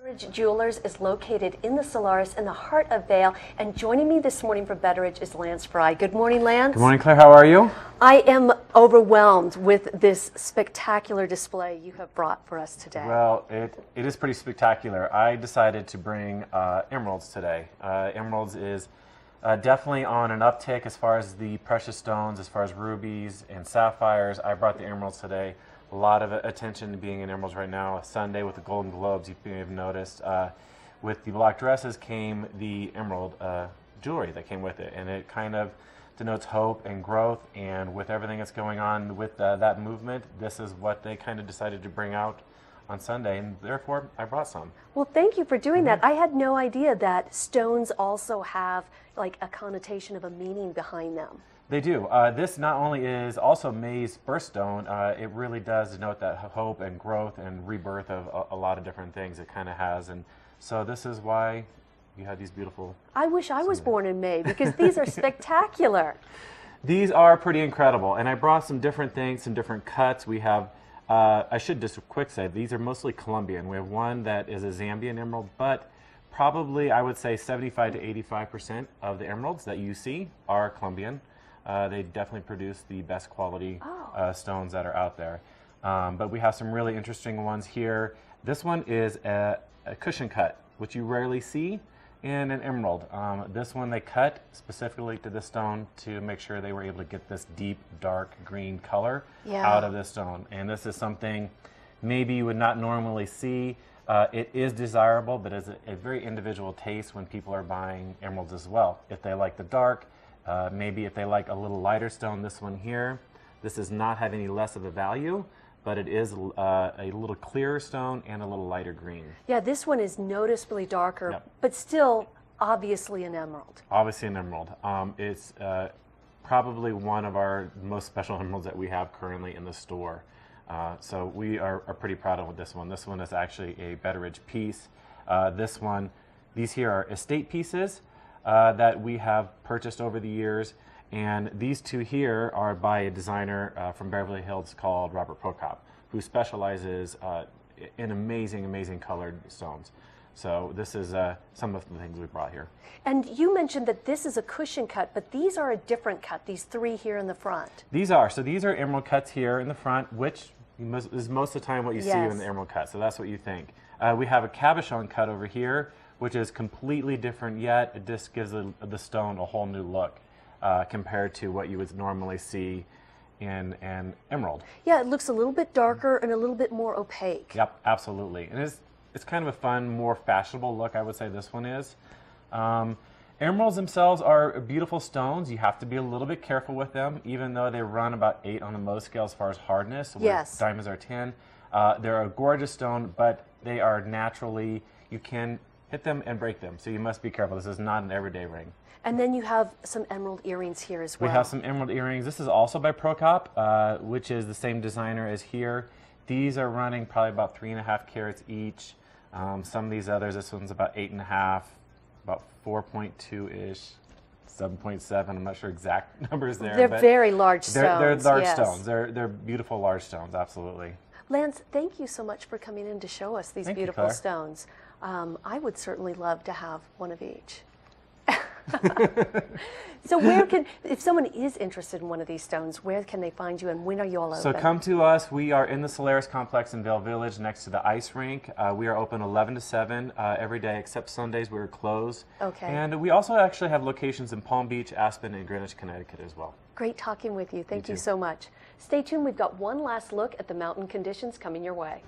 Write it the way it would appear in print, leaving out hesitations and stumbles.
Betteridge Jewelers is located in the Solaris in the heart of Vail, and joining me this morning from Betteridge is Lance Frey. Good morning, Lance. Good morning, Claire. How are you? I am overwhelmed with this spectacular display you have brought for us today. Well, it is pretty spectacular. I decided to bring emeralds today. Emeralds is definitely on an uptick as far as the precious stones, as far as rubies and sapphires. I brought the emeralds today. A lot of attention being in emeralds right now. Sunday with the Golden Globes, you may have noticed. With the black dresses came the emerald jewelry that came with it, and it kind of denotes hope and growth. And with everything that's going on with that movement, this is what they kind of decided to bring out on Sunday, and therefore I brought some. Well, thank you for doing that. I had no idea that stones also have like a connotation of a meaning behind them. They do. This not only is also May's birthstone, it really does denote that hope and growth and rebirth of a lot of different things it kind of has. And so this is why you have these beautiful... I wish I was born in May, because these are spectacular. These are pretty incredible. And I brought some different things, some different cuts. We have, I should just quick say, these are mostly Colombian. We have one that is a Zambian emerald, but probably I would say 75 to 85% of the emeralds that you see are Colombian. They definitely produce the best quality stones that are out there. But we have some really interesting ones here. This one is a cushion cut, which you rarely see in an emerald. This one they cut specifically to the stone to make sure they were able to get this deep, dark green color out of this stone. And this is something maybe you would not normally see. It is desirable, but it's a very individual taste when people are buying emeralds as well. If they like the dark, maybe if they like a little lighter stone, this one here, this does not have any less of a value, but it is a little clearer stone and a little lighter green. Yeah, this one is noticeably darker, but still obviously an emerald. Obviously an emerald. It's probably one of our most special emeralds that we have currently in the store. So we are pretty proud of this one. This one is actually a Betteridge piece. These here are estate pieces that we have purchased over the years, and these two here are by a designer from Beverly Hills called Robert Prokop, who specializes in amazing colored stones. So this is some of the things we brought here. And you mentioned that this is a cushion cut, but these are a different cut, these three here in the front. These are emerald cuts here in the front, which is most of the time what you see in the emerald cut, so that's what you think. We have a cabochon cut over here, which is completely different, yet it just gives the stone a whole new look compared to what you would normally see in an emerald. Yeah, it looks a little bit darker and a little bit more opaque. Yep, absolutely. And it's kind of a fun, more fashionable look, I would say this one is. Emeralds themselves are beautiful stones. You have to be a little bit careful with them, even though they run about 8 on the Mohs scale as far as hardness, where diamonds are 10. They're a gorgeous stone, but they are naturally, you can hit them and break them, so you must be careful. This is not an everyday ring. And then you have some emerald earrings here as well. We have some emerald earrings. This is also by Prokop, which is the same designer as here. These are running probably about 3.5 carats each. Some of these others, this one's about 8.5, about 4.2-ish, 7.7. I'm not sure exact numbers there. They're very large stones. They're large stones. They're beautiful large stones, absolutely. Lance, thank you so much for coming in to show us these beautiful stones. I would certainly love to have one of each. So if someone is interested in one of these stones, where can they find you, and when are you all open? So come to us. We are in the Solaris complex in Vail Village next to the ice rink. We are open 11 to 7 every day except Sundays. We're closed. Okay. And we also actually have locations in Palm Beach, Aspen, and Greenwich, Connecticut as well. Great talking with you. Thank you so much. Stay tuned. We've got one last look at the mountain conditions coming your way.